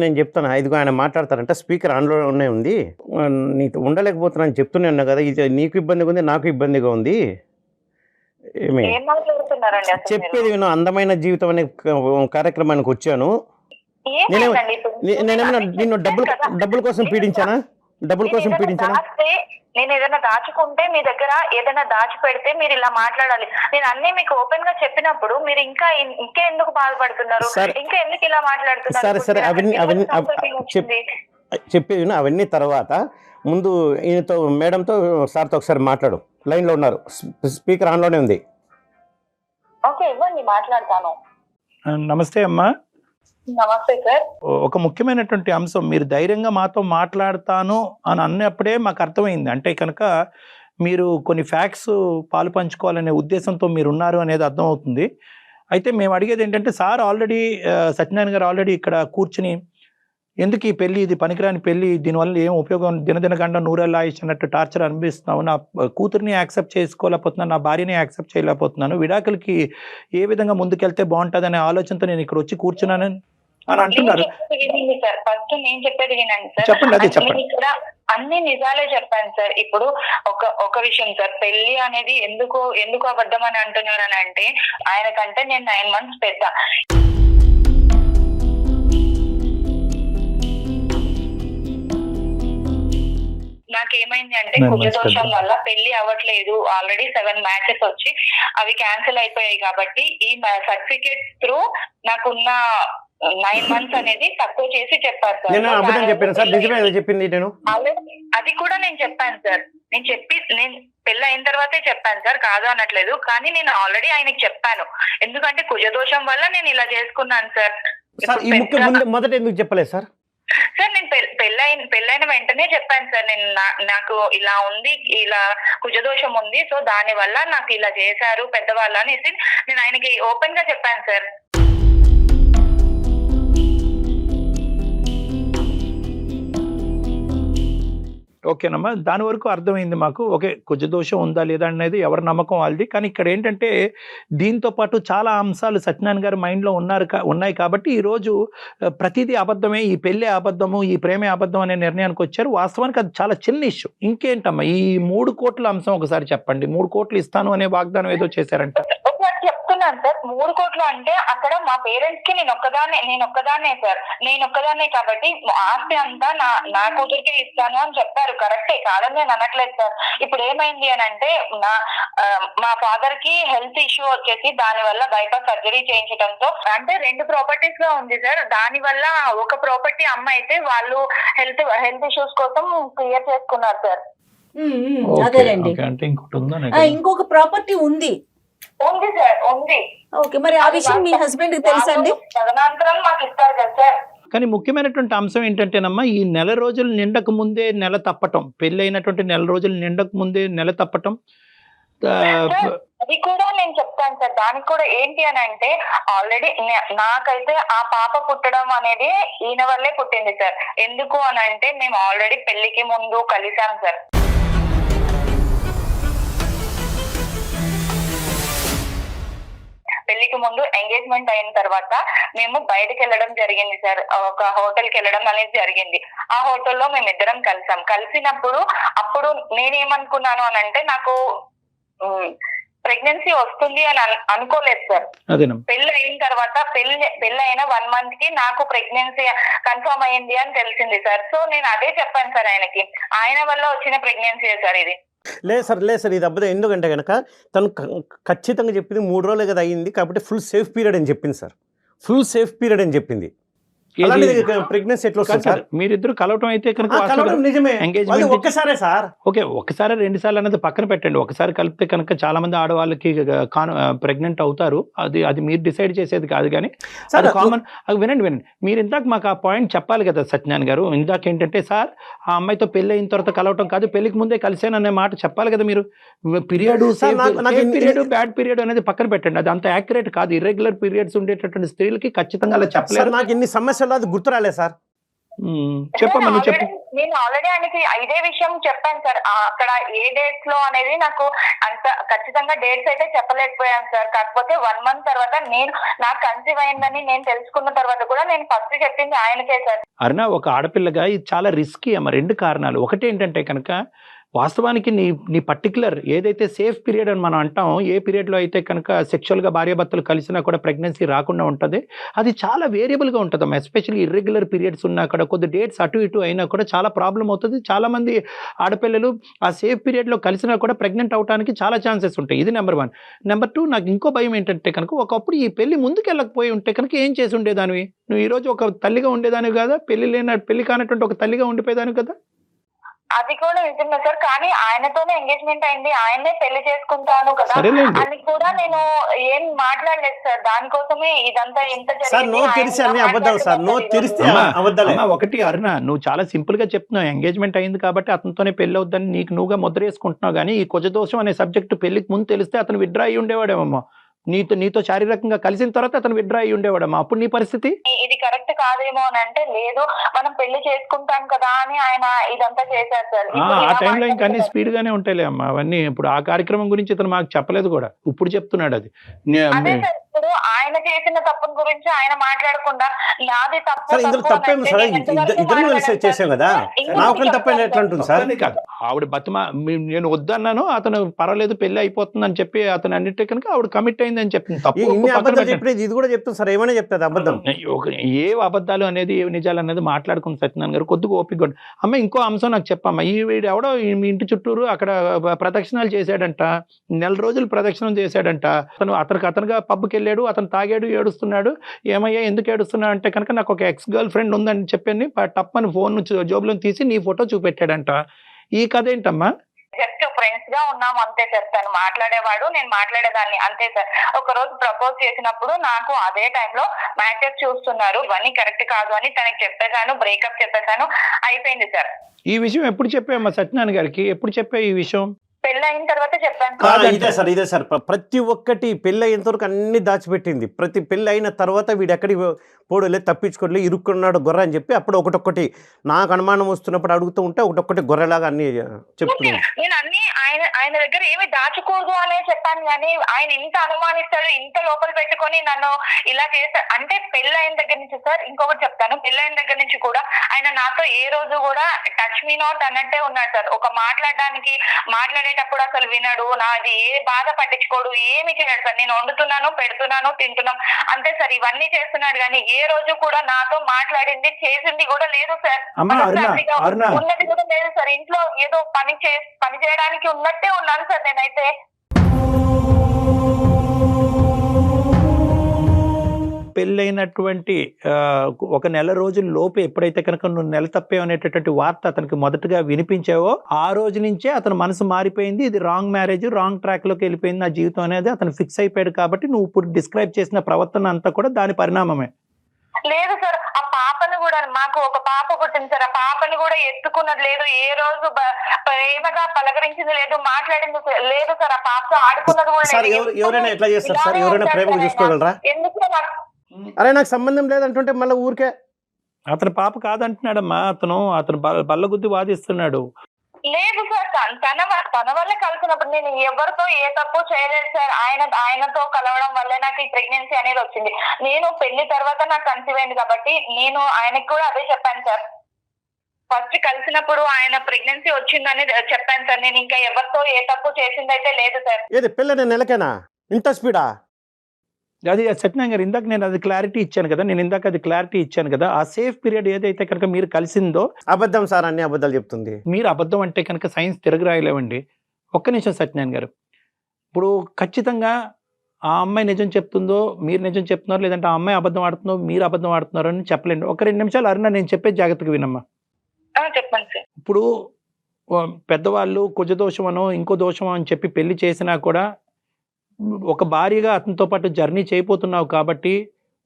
నేను చెప్తాను, ఇదిగో ఆయన మాట్లాడతారంట, స్పీకర్ ఆన్లోనే ఉంది, నీకు ఉండలేకపోతున్నాను చెప్తూనే ఉన్నా కదా, ఇది నీకు ఇబ్బందిగా ఉంది, నాకు ఇబ్బందిగా ఉంది, ఏమి ఏం మాట్లాడుతున్నారండి అసలు చెప్పేది విను, అందమైన జీవితం అనే కార్యక్రమానికి వచ్చాను. ఏమైందండి ఇప్పుడు? నేనేమైనా నిన్ను చెప్పాను కదా. డబ్బుల కోసం పీడించానా? డబ్బుల కోసం పీడించానా? నేను ఏదైనా దాచుకుంటే మీ దగ్గర ఏదైనా దాచి పెడితే మీరు ఇలా మాట్లాడాలి. నేను అన్ని మీకు ఓపెన్ గా చెప్పినప్పుడు మీరు ఇంకా ఎందుకు బాధపడుతున్నారు? ఇంకా ఎందుకు ఇలా మాట్లాడుతున్నారు? సరే చెప్పేది విను. అవన్నీ తర్వాత ముందు ఈయనతో మేడంతో సార్తో ఒకసారి మాట్లాడు. లైన్లో ఉన్నారు, స్పీకర్ ఆన్లోనే ఉంది. ఓకే, ఇవ్వండి, మాట్లాడతాను. నమస్తే అమ్మా. నమస్తే సార్. ఒక ముఖ్యమైనటువంటి అంశం, మీరు ధైర్యంగా మాతో మాట్లాడతాను అని అన్నప్పుడే మాకు అర్థమైంది. అంటే కనుక మీరు కొన్ని ఫ్యాక్ట్స్ పాలు పంచుకోవాలనే ఉద్దేశంతో మీరు ఉన్నారు అనేది అర్థమవుతుంది. అయితే మేము అడిగేది ఏంటంటే, సార్ ఆల్రెడీ సత్యనారాయణ గారు ఆల్రెడీ ఇక్కడ కూర్చుని ఎందుకు ఈ పెళ్లి, ఇది పనికిరాని పెళ్లి, దీనివల్ల ఏం ఉపయోగం, దినదినగండ నూరేళ్ళ ఆయుష్ అన్నట్టు టార్చర్ అనిపిస్తున్నావు, నా కూతుర్ని యాక్సెప్ట్ చేసుకోలేకపోతున్నాను, నా భార్యని యాక్సెప్ట్ చేయలేకపోతున్నాను, విడాకులకి ఏ విధంగా ముందుకెళ్తే బాగుంటుంది అనే ఆలోచనతో నేను ఇక్కడ వచ్చి కూర్చున్నాను అని అంటున్నారు. సార్ ఫస్ట్ నేను చెప్పేది వినండి సార్. చెప్పండి, అదే చెప్పండి. ఇక్కడ అన్ని నిజాలే చెప్పాను సార్. ఇప్పుడు ఒక విషయం సార్, పెళ్లి అనేది ఎందుకు అబద్ధం అని అంటున్నారు అని అంటే, ఆయన కంటే నేను 9 months పెద్ద. నాకేమైంది అంటే కుజదోషం వల్ల పెళ్లి అవ్వట్లేదు. ఆల్రెడీ 7 matches వచ్చి అవి క్యాన్సిల్ అయిపోయాయి. కాబట్టి ఈ సర్టిఫికేట్ త్రూ నాకున్న 9 months అనేది తక్కువ చేసి చెప్పారు సార్. అది కూడా నేను చెప్పాను సార్. నేను పెళ్లి అయిన తర్వాతే చెప్పాను సార్, కాదు అనట్లేదు. కానీ నేను ఆల్రెడీ ఆయనకి చెప్పాను, ఎందుకంటే కుజదోషం వల్ల నేను ఇలా చేసుకున్నాను సార్. మొదట ఎందుకు చెప్పలేదు సార్? సార్ నేను పెళ్ళైన వెంటనే చెప్పాను సార్, నేను నాకు ఇలా ఉంది, ఇలా కుజదోషం ఉంది, సో దాని వల్ల నాకు ఇలా చేశారు పెద్దవాళ్ళు అనేసి నేను ఆయనకి ఓపెన్ గా చెప్పాను సార్. ఓకేనమ్మా, దాని వరకు అర్థమైంది మాకు. ఓకే, కుజదోషం ఉందా లేదా అనేది ఎవరి నమ్మకం వాళ్ళది. కానీ ఇక్కడ ఏంటంటే, దీంతో పాటు చాలా అంశాలు సత్యనారాయణ గారి మైండ్లో ఉన్నాయి కాబట్టి ఈరోజు ప్రతిదీ అబద్ధమే, ఈ పెళ్ళే అబద్ధము, ఈ ప్రేమే అబద్ధం అనే నిర్ణయానికి వచ్చారు. వాస్తవానికి అది చాలా చిన్న ఇష్యూ. ఇంకేంటమ్మా, ఈ 3 కోట్ల అంశం ఒకసారి చెప్పండి. 3 కోట్లు ఇస్తాను అనే వాగ్దానం ఏదో చేశారంట. చెప్తున్నాను సార్, 3 కోట్లు అంటే అక్కడ మా పేరెంట్స్ కి నేను ఒక్కదాన్నే సార్. నేను ఒక్కదాన్నే కాబట్టి ఆస్తి అంతా నా కూతురికే ఇస్తాను అని చెప్పారు. కరెక్టే, కాదని నేను అనట్లేదు సార్. ఇప్పుడు ఏమైంది అని అంటే, మా ఫాదర్ కి హెల్త్ ఇష్యూ వచ్చేసి దాని వల్ల బైపాస్ సర్జరీ చేయించడంతో అంటే 2 ప్రాపర్టీస్ గా ఉంది సార్. దాని వల్ల ఒక ప్రాపర్టీ అమ్మ అయితే వాళ్ళు హెల్త్ ఇష్యూస్ కోసం క్లియర్ చేసుకున్నారు సార్. అదేలేండి. ఇంకొక ప్రాపర్టీ ఉంది సార్, ఉంది. ఓకే, మరి ఆ విషయం మీ హస్బెండ్ కి తెలుసండి? తదనంతరం మాకు ఇస్తారు కదా సార్. కానీ ముఖ్యమైనటువంటి అంశం ఏంటంటేనమ్మా, ఈ నెల రోజులు నిండక ముందే నెల తప్పటం, పెళ్లి అయినటువంటి నెల రోజులు నిండక ముందే నెల తప్పటం, అది కూడా నేను చెప్తాను సార్. దానికి కూడా ఏంటి అని అంటే, ఆల్రెడీ నాకైతే ఆ పాప పుట్టడం అనేది ఈయన వల్లే పుట్టింది సార్. ఎందుకు అని అంటే, మేము ఆల్రెడీ పెళ్లికి ముందు కలిసాం సార్. పెళ్లికి ముందు ఎంగేజ్మెంట్ అయిన తర్వాత మేము బయటకు వెళ్ళడం జరిగింది సార్. ఒక హోటల్ కి వెళ్ళడం అనేది జరిగింది. ఆ హోటల్లో మేమిద్దరం కలిసాం. కలిసినప్పుడు అప్పుడు నేనేమనుకున్నాను అని అంటే, నాకు ప్రెగ్నెన్సీ వస్తుంది అని అనుకోలేదు సార్. పెళ్లి అయిన తర్వాత పెళ్లి అయిన 1 month కి నాకు ప్రెగ్నెన్సీ కన్ఫర్మ్ అయ్యింది అని తెలిసింది సార్. సో నేను అదే చెప్పాను సార్ ఆయనకి, ఆయన వల్ల వచ్చిన ప్రెగ్నెన్సీ సార్ ఇది. లేదు సార్, ఇది అబద్ధం. ఎందుకంటే కనుక తను ఖచ్చితంగా చెప్పింది 3 రోజులే కదా అయ్యింది కాబట్టి ఫుల్ సేఫ్ పీరియడ్ అని చెప్పింది సార్. ఫుల్ సేఫ్ పీరియడ్ అని చెప్పింది. ప్రెగ్నెన్సీ ఎట్లా వస్తుంది సార్? మీరిద్దరు కలవటం అయితే కనుక నిజమే, ఒక్కసారే సార్. ఓకే, ఒకసారి 2 సార్లు అనేది పక్కన పెట్టండి. ఒకసారి కలిపితే కనుక చాలా మంది ఆడవాళ్ళకి ప్రెగ్నెంట్ అవుతారు. అది మీరు డిసైడ్ చేసేది కాదు. కానీ అది కామన్. వినండి, మీరు ఇందాక మాకు ఆ పాయింట్ చెప్పాలి కదా సత్యనారాయణ గారు. ఇందాక ఏంటంటే, సార్ ఆ అమ్మాయితో పెళ్లి అయిన తర్వాత కలవటం కాదు, పెళ్లికి ముందే కలిసాను అనే మాట చెప్పాలి కదా మీరు. పీరియడ్ బ్యాడ్ పీరియడ్ అనేది పక్కన పెట్టండి, అది అంత యాక్యురేట్ కాదు. ఇర్రెగ్యులర్ పీరియడ్స్ ఉండేటటువంటి స్త్రీలకి ఖచ్చితంగా అలా చెప్పలేదు. నాకు ఇన్ని సమస్యలు అది గుర్తు రాలేదు సార్. చెప్పమ్మా, నువ్వు చెప్పు. నేను ఆల్రెడీ ఆయనకి ఇదే విషయం చెప్పాను సార్. అక్కడ ఏ డేట్స్ లో అనేది నాకు అంత ఖచ్చితంగా డేట్స్ అయితే చెప్పలేకపోయాను సార్. కాకపోతే 1 month తర్వాత నాకు కన్సీవ్ అయిందని నేను తెలుసుకున్న తర్వాత కూడా నేను ఫస్ట్ చెప్పింది ఆయనకే సార్. అరుణ, ఒక ఆడపిల్లగా ఇది చాలా రిస్కీ అమ్మ. 2 కారణాలు. ఒకటి ఏంటంటే కనుక, వాస్తవానికి నీ పర్టికులర్ ఏదైతే సేఫ్ పీరియడ్ అని మనం అంటాం, ఏ పీరియడ్లో అయితే కనుక సెక్షువల్గా భార్యాభర్తలు కలిసినా కూడా ప్రెగ్నెన్సీ రాకుండా ఉంటుంది, అది చాలా వేరియబుల్గా ఉంటుందమ్మా. ఎస్పెషల్లీ ఇర్రెగ్యులర్ పీరియడ్స్ ఉన్నా కూడా, కొద్ది డేట్స్ అటు ఇటు అయినా కూడా చాలా ప్రాబ్లం అవుతుంది. చాలామంది ఆడపిల్లలు ఆ సేఫ్ పీరియడ్లో కలిసినా కూడా ప్రెగ్నెంట్ అవడానికి చాలా ఛాన్సెస్ ఉంటాయి. ఇది నెంబర్ 1. నెంబర్ 2, నాకు ఇంకో భయం ఏంటంటే కనుక, ఒకప్పుడు ఈ పెళ్లి ముందుకు వెళ్ళకపోయి ఉంటే కనుక ఏం చేసి ఉండేదానివి? నువ్వు ఈరోజు ఒక తల్లిగా ఉండేదానివి కదా, పెళ్లి కానటువంటి ఒక తల్లిగా ఉండిపోయేదానివి కదా. అది కూడా నిజమే సార్, కానీ ఆయనతోనే ఎంగేజ్మెంట్ అయింది, ఆయనే పెళ్లి చేసుకుంటాను కదా సరేలేండి. అని కూడా నేను ఏం మాట్లాడలేదు సార్. దానికోసమే ఇదంతా ఇంత సార్ నో తెరిస్తే అన్ని అబద్ధాలు సార్, నో తెరిస్తే అబద్ధాలే. అమ్మా, ఒకటి అరుణ, నువ్వు చాలా సింపుల్ గా చెప్తున్నావు, ఎంగేజ్మెంట్ అయింది కాబట్టి అతనితోనే పెళ్లి అవుద్దని నీకు నువ్వుగా ముద్ర వేసుకుంటున్నావు. కానీ ఈ కుజదోషం అనే సబ్జెక్టు పెళ్లికి ముందు తెలిస్తే అతను విత్డ్రా అయ్యి ఉండేవాడేమో. నీతో శారీరకంగా కలిసిన తర్వాత అతను విత్డ్రా అయ్యి ఉండేవాడమ్మా. అప్పుడు నీ పరిస్థితి ఇది కరెక్ట్ కాదేమో అని అంటే, లేదు మనం పెళ్లి చేసుకుంటాం కదా అని ఆయన ఇదంతా చేశారు సార్. ఆ టైంలో ఇంకా అన్ని స్పీడ్ గానే ఉంటాయిలే అమ్మా అవన్నీ. ఇప్పుడు ఆ కార్యక్రమం గురించి ఇతను మాకు చెప్పలేదు కూడా, ఇప్పుడు చెప్తున్నాడు అది. అదే సార్, ఇప్పుడు ఆయన చేసిన తప్పుల గురించి ఆయన మాట్లాడకుండా నాది తప్పు సార్ ఇందులో తప్పేమి సార్, ఇద్దరు కలిసి చేసాం కదా, నా ఒకరి తప్పేం ఎట్లా ఉంటుంది సార్? కాదు, ఆవిడ నేను వద్దన్నాను, అతను పర్వాలేదు పెళ్లి అయిపోతుంది అని చెప్పి అతను అన్నిటి కనుక ఆవిడ కమిట్ అయింది అని చెప్పింది. ఇన్ని అబద్ధాలు చెప్పేది ఇది కూడా చెప్తాను సార్, ఏమైనా చెప్తుంది అబద్ధం. ఏ అబద్ధాలు అనేది ఏ నిజాలు అనేది మాట్లాడుకుని సత్యనారాయణ గారు కొద్దిగా ఓపిక. అమ్మ ఇంకో అంశం నాకు చెప్పమ్మా, వీడు ఎవడో మీ ఇంటి చుట్టూరు అక్కడ ప్రదక్షిణాలు చేశాడంట, 4 రోజులు ప్రదక్షిణం చేశాడంట. అతనుగా పబ్కి వెళ్ళాడు, అతను తాగాడు, ఏడుస్తున్నాడు. ఏమయ్యా ఎందుకు ఏడుస్తున్నాడు అంటే కనుక నాకు ఒక ఎక్స్ గర్ల్ ఫ్రెండ్ ఉందని చెప్పని టప్పని ఫోన్ జోబులో తీసి నీ ఫోటో చూపెట్టాడంట. ఈ కథ ఏంటమ్మా? జస్ట్ ఫ్రెండ్స్ గా ఉన్నాము అంతే సార్. తను మాట్లాడేవాడు, నేను మాట్లాడేదాన్ని అంతే సార్. ఒక రోజు ప్రపోజ్ చేసినప్పుడు నాకు అదే టైంలో మ్యాచెస్ చూస్తున్నారు, ఇవన్నీ కరెక్ట్ కాదు అని తనకి చెప్పేశాను, బ్రేకప్ చెప్పేశాను, అయిపోయింది సార్. ఈ విషయం ఎప్పుడు చెప్పామ్మా సత్యనారాయణ గారికి? ఎప్పుడు చెప్పా ఈ విషయం? పెళ్లి అయిన తర్వాత చెప్పాను. ఇదే సార్ ప్రతి ఒక్కటి పెళ్ళి అయ్యేంత వరకు అన్ని దాచిపెట్టింది. ప్రతి పెళ్ళి అయిన తర్వాత వీడు ఎక్కడికి పోడలే, తప్పించుకోలే, ఇరుక్కున్నాడు గొర్రె అని చెప్పి అప్పుడు ఒకటొక్కటి నాకు అనుమానం వస్తున్నప్పుడు అడుగుతూ ఉంటే ఒకటొక్కటి గొర్రెలాగా అన్ని చెప్తున్నాను. నేను అన్ని ఆయన దగ్గర ఏమి దాచకూడదు అనే చెప్పాను, కానీ ఆయన ఇంత అనుమానిస్తాడు, ఇంత లోపల పెట్టుకొని నన్ను ఇలా చేస్తాడు అంటే. పెళ్లి అయిన దగ్గర నుంచి సార్ ఇంకొకటి చెప్తాను, పెళ్లి అయిన దగ్గర నుంచి కూడా ఆయన నాతో ఏ రోజు కూడా టచ్ మీ నాట్ అన్నట్టే ఉన్నాడు సార్. ఒక మాట్లాడేటప్పుడు అసలు వినడు, నాది ఏ బాధ పట్టించుకోడు, ఏమి చేయడు సార్. నేను వండుతున్నాను, పెడుతున్నాను, తింటున్నాం అంతే సార్. ఇవన్నీ చేస్తున్నాడు కానీ ఏ రోజు కూడా నాతో మాట్లాడింది చేసింది కూడా లేదు సార్. ఉన్నది కూడా లేదు సార్. ఇంట్లో ఏదో పని చేయడానికి ఉన్నట్టే ఉన్నాను సార్ నేనైతే. పెళ్ళైనటువంటి 1 నెల రోజుల లోపు ఎప్పుడైతే కనుక నువ్వు నెల తప్పే అనేటటువంటి వార్త అతనికి మొదటగా వినిపించావో ఆ రోజు నుంచే అతని మనసు మారిపోయింది. ఇది రాంగ్ మ్యారేజ్, రాంగ్ ట్రాక్ లోకి వెళ్ళిపోయింది నా జీవితం అనేది అతను ఫిక్స్ అయిపోయాడు. కాబట్టి నువ్వు ఇప్పుడు డిస్క్రైబ్ చేసిన ప్రవర్తన అంతా కూడా దాని పరిణామమే. లేదు సార్, ఆ పాపను కూడా, మాకు ఒక పాప పుట్టింది సార్, ఆ పాపని కూడా ఎత్తుకున్నది లేదు, ఏ రోజు ప్రేమగా పలకరించింది లేదు, మాట్లాడింది లేదు సార్. ఆ పాపతో ఆడుకున్నది కూడా. ఎవరైనా ఎట్లా చేస్తారు సార్? ఎవరైనా ప్రేమగా చూసుకోగలరా? ఎందుకు అరే నాకు సంబంధం లేదంటుంటే మళ్ళీ ఊరికే అతని పాప కాదంటున్నాడమ్మా. అతను బల్ల గుద్ది వాదిస్తున్నాడు. లేదు సార్, తన వల్ల కలిసినప్పుడు నేను ఎవరితో ఏ తప్పు చేయలేదు సార్. ఆయనతో కలవడం వల్లే నాకు ఈ ప్రెగ్నెన్సీ అనేది వచ్చింది. నేను పెళ్లి తర్వాత నాకు కన్సీవ్ అయింది కాబట్టి నేను ఆయనకు కూడా అదే చెప్పాను సార్. ఫస్ట్ కలిసినప్పుడు ఆయన ప్రెగ్నెన్సీ వచ్చిందని చెప్పాను సార్. నేను ఇంకా ఎవరితో ఏ తప్పు చేసిందైతే లేదు సార్. ఏది పెళ్ళి నెలకేనా ఇంత స్పీడా? అది సత్యనారాయణ గారు ఇందాక నేను అది క్లారిటీ ఇచ్చాను కదా. ఆ సేఫ్ పీరియడ్ ఏదైతే కనుక మీరు కలిసిందో అబద్ధం సార్, అన్ని అబద్ధాలు చెప్తుంది. మీరు అబద్ధం అంటే కనుక సైన్స్ తిరగ రాయలేవండి. ఒక్క నిమిషం సత్యనారాయణ గారు, ఇప్పుడు ఖచ్చితంగా ఆ అమ్మాయి నిజం చెప్తుందో మీరు నిజం చెప్తున్నారు, లేదంటే ఆ అమ్మాయి అబద్ధం ఆడుతుందో మీరు అబద్ధం ఆడుతున్నారో అని చెప్పలేండి. ఒక 2 నిమిషాలు అరుణ నేను చెప్పే జాగ్రత్తగా వినమ్మా. చెప్పండి సార్. ఇప్పుడు పెద్దవాళ్ళు కుజదోషం అనో ఇంకో దోషం అని చెప్పి పెళ్లి చేసినా కూడా ఒక భార్యగా అతనితో పాటు జర్నీ చేయబోతున్నావు కాబట్టి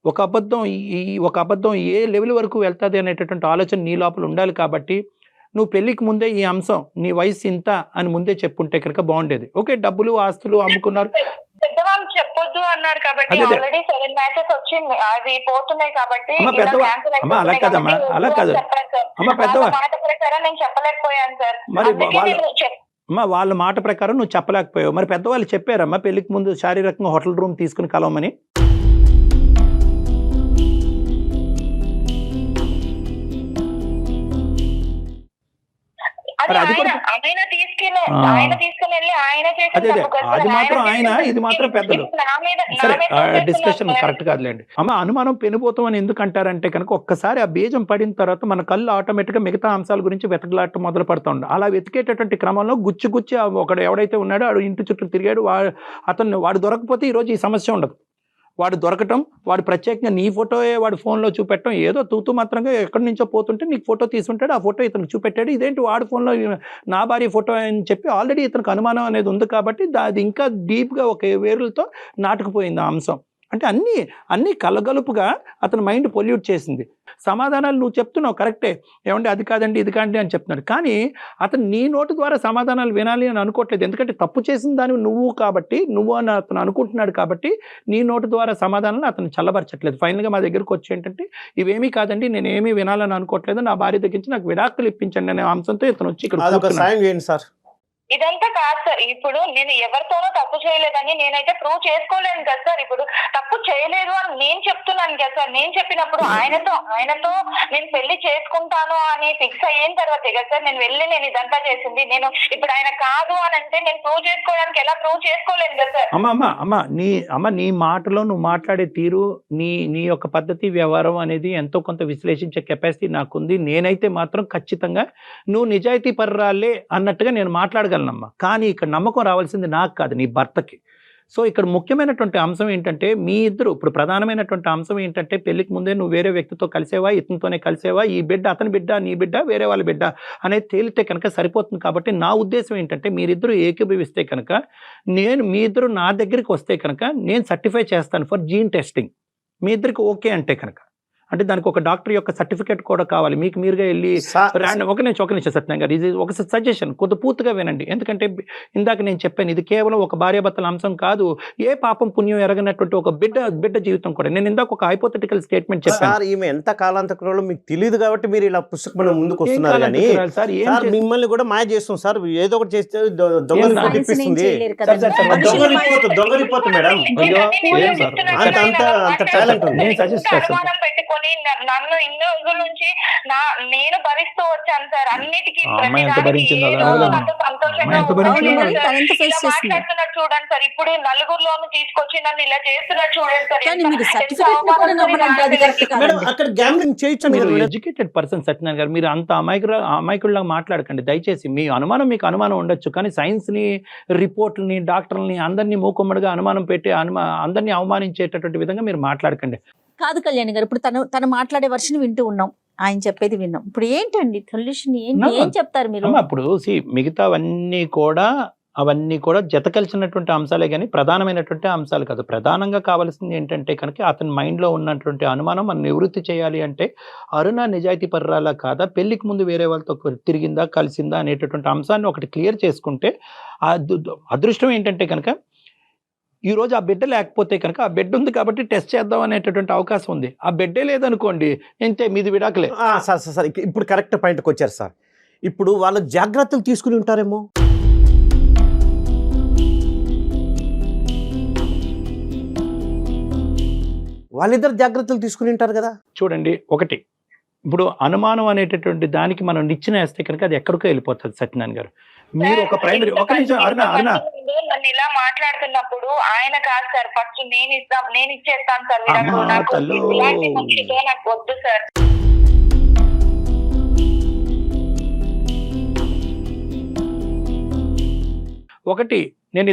ఒక అబద్ధం ఏ లెవెల్ వరకు వెళ్తుంది అనేటటువంటి ఆలోచన నీ లోపల ఉండాలి. కాబట్టి నువ్వు పెళ్లికి ముందే ఈ అంశం నీ వయసు ఇంత అని ముందే చెప్పుంటే కనుక బాగుండేది. ఓకే, డబ్బులు ఆస్తులు అమ్ముకున్నారు, పెద్దవాళ్ళు చెప్పొద్దు అన్నారు కాబట్టి ఆల్రెడీ 7 మ్యాచెస్ వచ్చింది, అవి పోతున్నాయి కాబట్టి అలా కాదమ్మా, అలా కాదు అమ్మ, పెద్దవాళ్ళు మాట ప్రకారం నేను చెప్పలేకపోయాను సార్. అమ్మా వాళ్ళ మాట ప్రకారం నువ్వు చెప్పలేకపోయావు. మరి పెద్దవాళ్ళు చెప్పారమ్మా పెళ్లికి ముందు శారీరకంగా హోటల్ రూమ్ తీసుకుని కలవమని? మరి అది కూడా ఆయన తీసుకుని ఆ. ఆయన తీసుకుని వెళ్ళి ఆయన చేసిన అదే తప్పు కదా అది సార్. మాత్రం ఆయన చేసిన ఇది మాత్రం ఇప్పుడు పెద్దలు. నా మీద సరే తోసేస్తున్నారు డిస్కషన్ సార్. కరెక్ట్ కాదులేండి. అమ్మ అనుమానం పెనుభూతం అని ఎందుకు అంటారంటే కనుక ఒక్కసారి ఆ బీజం పడిన తర్వాత మన కళ్ళు ఆటోమేటిక్గా మిగతా అంశాల గురించి వెతకలాట మొదలు పడుతూ ఉండే. అలా వెతికేటటువంటి క్రమంలో గుచ్చి ఒకడు ఎవడైతే ఉన్నాడో వాడు ఇంటి చుట్టూ తిరిగాడు, వాడు దొరకపోతే ఈరోజు ఈ సమస్య ఉండదు. వాడు దొరకటం, వాడు ప్రత్యేకంగా నీ ఫోటోయే వాడు ఫోన్లో చూపెట్టడం, ఏదో తూతూ మాత్రంగా ఎక్కడి నుంచో పోతుంటే నీకు ఫోటో తీసుంటాడు, ఆ ఫోటో ఇతనికి చూపెట్టాడు, ఇదేంటి వాడి ఫోన్లో నా భార్య ఫోటో అని చెప్పి ఆల్రెడీ ఇతనికి అనుమానం అనేది ఉంది కాబట్టి అది ఇంకా డీప్గా ఒక వేరులతో నాటుకుపోయింది ఆ అంశం. అంటే అన్నీ కలగలుపుగా అతని మైండ్ పొల్యూట్ చేసింది. సమాధానాలు నువ్వు చెప్తున్నావు కరెక్టే, ఏమంటే అది కాదండి ఇది కాదండి అని చెప్తున్నాడు, కానీ అతను నీ నోటి ద్వారా సమాధానాలు వినాలి అని అనుకోవట్లేదు. ఎందుకంటే తప్పు చేసిన దాన్ని నువ్వు కాబట్టి, నువ్వు అని అతను అనుకుంటున్నాడు కాబట్టి నీ నోటి ద్వారా సమాధానాలు అతను చల్లబరచట్లేదు. ఫైనల్గా మా దగ్గరకు వచ్చి ఏంటంటే ఇవేమీ కాదండి, నేను ఏమీ వినాలని అనుకోవట్లేదు, నా భార్య దగ్గర నుంచి నాకు విడాకులు ఇప్పించండి అనే అంశంతో ఇతను వచ్చి ఇక్కడ కూర్చున్నాడు. సాయం చేయండి సార్. ఇదంతా కాదు సార్. ఇప్పుడు నేను ఎవరితోనూ తప్పు చేయలేదని నేనైతే ప్రూవ్ చేసుకోలేను కదా సార్. ఇప్పుడు తప్పు చేయలేదు అని నేను చెప్తున్నాను కదా సార్. నేను చెప్పినప్పుడు ఆయనతో నేను పెళ్లి చేసుకుంటాను అని ఫిక్స్ అయిన తర్వాత కదా సార్ నేను ఇదంతా చేసింది. నేను ఇప్పుడు ఆయన కాదు అని అంటే నేను ప్రూవ్ చేసుకోవడానికి ఎలా ప్రూవ్ చేసుకోలేను కదా సార్. అమ్మ నీ మాటలో నువ్వు మాట్లాడే తీరు, నీ యొక్క పద్ధతి వ్యవహారం అనేది ఎంతో కొంత విశ్లేషించే కెపాసిటీ నాకుంది. నేనైతే మాత్రం ఖచ్చితంగా నువ్వు నిజాయితీ పర్రాలే అన్నట్టుగా నేను మాట్లాడగలను. కానీ ఇక్కడ నమ్మకం రావాల్సింది నాకు కాదు, నీ భర్తకి. సో ఇక్కడ ముఖ్యమైనటువంటి అంశం ఏంటంటే మీ ఇద్దరు ఇప్పుడు ప్రధానమైనటువంటి అంశం ఏంటంటే పెళ్లికి ముందే నువ్వు వేరే వ్యక్తితో కలిసేవా, ఇతనితోనే కలిసేవా, ఈ బిడ్డ అతని బిడ్డ నీ బిడ్డ వేరే వాళ్ళ బిడ్డ అనేది తేలితే కనుక సరిపోతుంది. కాబట్టి నా ఉద్దేశం ఏంటంటే మీరిద్దరూ ఏకీభవిస్తే కనుక మీ ఇద్దరు నా దగ్గరికి వస్తే కనుక నేను సర్టిఫై చేస్తాను ఫర్ జీన్ టెస్టింగ్. మీ ఇద్దరికి ఓకే అంటే కనుక, అంటే దానికి ఒక డాక్టర్ యొక్క సర్టిఫికేట్ కూడా కావాలి. మీకు మీరుగా వెళ్ళి ఒక నిమిషం సత్యనారాయణ గారు, ఇది ఒక సజెషన్ కొద్ది పూర్తిగా వినండి. ఎందుకంటే ఇందాక నేను చెప్పాను ఇది కేవలం ఒక భార్యాభర్తల అంశం కాదు, ఏ పాపం పుణ్యం ఎరగనటువంటి ఒక బిడ్డ జీవితం కూడా. నేను ఇందాక ఒక హైపోథెటికల్ స్టేట్మెంట్ చెప్పాను. ఈమె ఎంత కాలాంతరంలో మీకు తెలియదు కాబట్టి మీరు ఇలా పుస్తకం ముందుకు వస్తున్నారు, కానీ మిమ్మల్ని కూడా మాయ చేస్తుంది సార్. ఏదో ఒకటి చేస్తే దొంగ రిపోర్ట్ మేడం, అంత టాలెంట్ ఉంది. నేను సజెస్ట్ చేస్తాను. పెట్టుకొని నన్ను ఇన్ని రోజుల నుంచి నేను భరిస్తూ వచ్చాను సార్. అన్నిటికీ మాట్లాడుతున్నట్టు చూడండి సార్. ఇప్పుడు నలుగురిలోను తీసుకొచ్చి నన్ను ఇలా చేస్తున్నట్టు చూడండి సార్. ఎడ్యుకేటెడ్ పర్సన్ సత్యనారాయణ గారు, మీరు అంత అమాయకుల్లా మాట్లాడకండి దయచేసి. మీ అనుమానం మీకు అనుమానం ఉండొచ్చు, కానీ సైన్స్ ని, రిపోర్ట్లని, డాక్టర్లని అందరినీ మూకుమ్మడిగా అనుమానం పెట్టి అందరినీ అవమానించేటటువంటి విధంగా మీరు మాట్లాడకండి. కాదు కళ్యాణ్ గారు, ఇప్పుడు తను మాట్లాడే వర్షన్ వింటూ ఉన్నాం, ఆయన చెప్పేది విన్నాం. ఇప్పుడు ఏంటండి సొల్యూషన్, ఏం చెప్తారు మీరు? ఇప్పుడు మిగతా అవన్నీ కూడా జత కలిసినటువంటి అంశాలే కానీ ప్రధానమైనటువంటి అంశాలు కాదు. ప్రధానంగా కావాల్సింది ఏంటంటే కనుక అతని మైండ్లో ఉన్నటువంటి అనుమానం మనం నివృత్తి చేయాలి అంటే అరుణ నిజాయితీ పర్రాలా కాదా, పెళ్లికి ముందు వేరే వాళ్ళతో తిరిగిందా, కలిసిందా అనేటటువంటి అంశాన్ని ఒకటి క్లియర్ చేసుకుంటే అదృష్టం ఏంటంటే కనుక ఈ రోజు ఆ బిడ్డ లేకపోతే కనుక ఆ బిడ్డ ఉంది కాబట్టి టెస్ట్ చేద్దాం అనేటటువంటి అవకాశం ఉంది. ఆ బిడ్డే లేదనుకోండి ఇంతే, మీది విడాకలే. సార్ ఇప్పుడు కరెక్ట్ పాయింట్కి వచ్చారు సార్. ఇప్పుడు వాళ్ళు జాగ్రత్తలు తీసుకుని ఉంటారేమో. వాళ్ళిద్దరు జాగ్రత్తలు తీసుకుని ఉంటారు కదా. చూడండి, ఒకటి ఇప్పుడు అనుమానం అనేటటువంటి దానికి మనం నిచ్చెన వేస్తే కనుక అది ఎక్కడికో వెళ్ళిపోతుంది. సత్యనారాయణ గారు, మీరు ఒక ప్రైమరీ ఒక నిమిషం అరుణ నన్ను ఇలా మాట్లాడుతున్నప్పుడు ఆయన కాదు సార్ ఫస్ట్ నేను ఇచ్చేస్తాను సార్, నాకు వద్దు సార్. ఒకటి నేను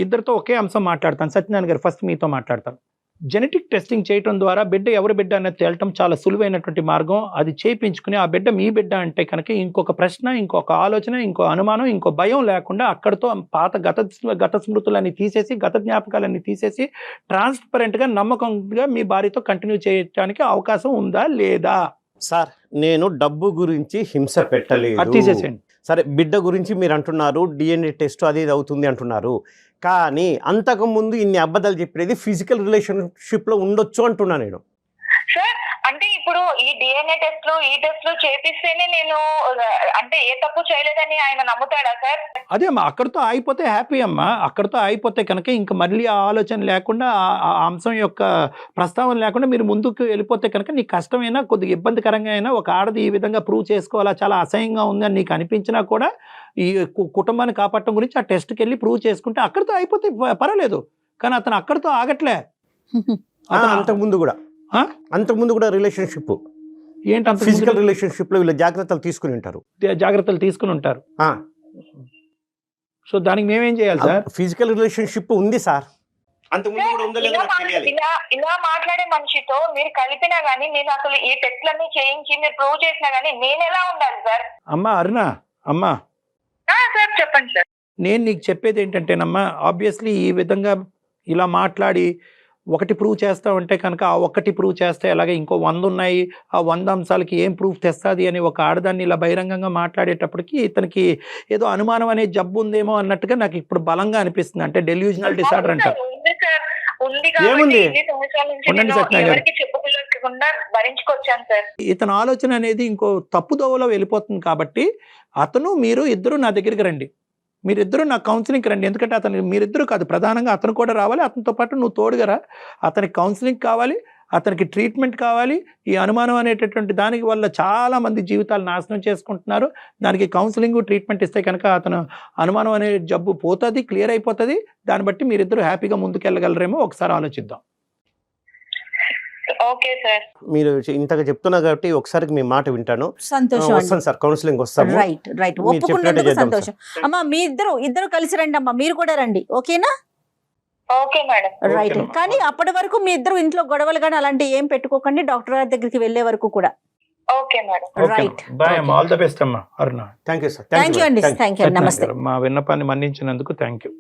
ఇద్దరితో ఒకే అంశం మాట్లాడతాను. సత్యనారాయణ గారు ఫస్ట్ మీతో మాట్లాడతాను. జెనెటిక్ టెస్టింగ్ చేయడం ద్వారా బిడ్డ ఎవరి బిడ్డ అనేది తేలటం చాలా సులువైనటువంటి మార్గం. అది చేయించుకుని ఆ బిడ్డ మీ బిడ్డ అంటే కనుక ఇంకొక ప్రశ్న, ఇంకొక ఆలోచన, ఇంకో అనుమానం, ఇంకో భయం లేకుండా అక్కడితో పాత గత స్మృతులన్నీ తీసేసి, గత జ్ఞాపకాలన్నీ తీసేసి ట్రాన్స్పరెంట్గా నమ్మకంగా మీ భార్యతో కంటిన్యూ చేయడానికి అవకాశం ఉందా లేదా? సార్ నేను డబ్బు గురించి హింస పెట్టలేదు, తీసేసేయండి. సరే బిడ్డ గురించి మీరు అంటున్నారు, DNA టెస్ట్ అది అవుతుంది అంటున్నారు, కానీ అంతకుముందు ఇన్ని అబద్ధాలు చెప్పేది ఫిజికల్ రిలేషన్షిప్లో ఉండొచ్చు అంటున్నా నేను. సార్ అంటే ఇప్పుడు ఈ DNA టెస్ట్లు ఈ టెస్ట్లు చేపిస్తేనే నేను అంటే ఏ తప్పు చేయలేదని ఆయన నమ్ముతాడా సార్? అదే అమ్మా, అక్కడితో ఆగిపోతే హ్యాపీ అమ్మా. అక్కడితో ఆగిపోతే కనుక ఇంకా మళ్ళీ ఆ ఆలోచన లేకుండా ఆ అంశం యొక్క ప్రస్తావన లేకుండా మీరు ముందుకు వెళ్ళిపోతే కనుక నీకు కష్టమైనా కొద్దిగా ఇబ్బందికరంగా అయినా ఒక ఆడది ఈ విధంగా ప్రూవ్ చేసుకోవాలా, చాలా అసహ్యంగా ఉంది అని నీకు అనిపించినా కూడా ఈ కుటుంబాన్ని కాపాడటం గురించి ఆ టెస్ట్కి వెళ్ళి ప్రూవ్ చేసుకుంటే అక్కడితో అయిపోతే పర్వాలేదు. కానీ అతను అక్కడితో ఆగట్లే. అంతకుముందు కూడా రిలేషన్షిప్ ఏంటి ఫిజికల్ రిలేషన్షిప్ లో వీళ్ళు జాగ్రత్తలు తీసుకుని ఉంటారు. సో దానికి మేమేం చేయాలి సార్? ఫిజికల్ రిలేషన్షిప్ ఉంది సార్, అంతకుముందు కూడా ఉందో లేదో నాకు తెలియాలి. ఇలా మాట్లాడే మనిషితో మీరు కలిపినా గానీ, నేను అసలు ఈ టెస్ట్లన్నీ చేయించి మీరు ప్రూవ్ చేసినా గానీ నేను ఎలా ఉండాలి సార్? అమ్మా అరుణ, అమ్మా సార్ చెప్పండి సార్. నేను నీకు చెప్పేది ఏంటంటేనమ్మా, ఆబ్వియస్లీ ఈ విధంగా ఇలా మాట్లాడి ఒకటి ప్రూవ్ చేస్తామంటే కనుక ఆ ఒక్కటి ప్రూవ్ చేస్తే అలాగే ఇంకో 100 ఉన్నాయి, ఆ 100 అంశాలకి ఏం ప్రూఫ్ తెస్తుంది అని ఒక ఆడదాన్ని ఇలా బహిరంగంగా మాట్లాడేటప్పటికి ఇతనికి ఏదో అనుమానం అనే జబ్బు ఉందేమో అన్నట్టుగా నాకు ఇప్పుడు బలంగా అనిపిస్తుంది. అంటే డెల్యూజనల్ డిసార్డర్ అంటారు. ఇతని ఆలోచన అనేది ఇంకో తప్పుదోవలో వెళ్ళిపోతుంది. కాబట్టి అతను మీరు ఇద్దరు నా దగ్గరికి రండి, మీరిద్దరూ నా కౌన్సిలింగ్కి రండి. ఎందుకంటే అతను మీరిద్దరూ కాదు, ప్రధానంగా అతను కూడా రావాలి, అతనితో పాటు నువ్వు తోడుగా రా. అతనికి కౌన్సిలింగ్ కావాలి, అతనికి ట్రీట్మెంట్ కావాలి. ఈ అనుమానం అనేటటువంటి దానికి వల్ల చాలా మంది జీవితాలు నాశనం చేసుకుంటున్నారు. దానికి కౌన్సిలింగ్ ట్రీట్మెంట్ ఇస్తే కనుక అతను అనుమానం అనే జబ్బు పోతుంది, క్లియర్ అయిపోతుంది. దాన్ని బట్టి మీరిద్దరూ హ్యాపీగా ముందుకెళ్ళగలరేమో ఒకసారి ఆలోచిద్దాం. Okay sir. మీరు ఇంతగా చెప్తున్నారు కాబట్టి ఒకసారి మీ మాట వింటాను. సంతోషం. వస్తాను సార్, కౌన్సిలింగ్ వస్తాము. రైట్ ఒప్పుకున్నందుకు సంతోషం. అమ్మా మీ ఇద్దరు కలిసి రండి అమ్మా, మీరు కూడా రండి. ఓకేనా? Okay madam. రైట్. కానీ అప్పటి వరకు మీ ఇద్దరు ఇంట్లో గొడవలు కానీ అలాంటి ఏం పెట్టుకోకండి, డాక్టర్ గారి దగ్గరికి వెళ్లే వరకు కూడా. Okay madam. రైట్. బాయ్ అమ్మా, ఆల్ ద బెస్ట్ అమ్మా. Aruna, thank you sir. Thank you అండి. Thank you. నమస్తే. మా విన్నపాన్ని మన్నించినందుకు థ్యాంక్ యూ.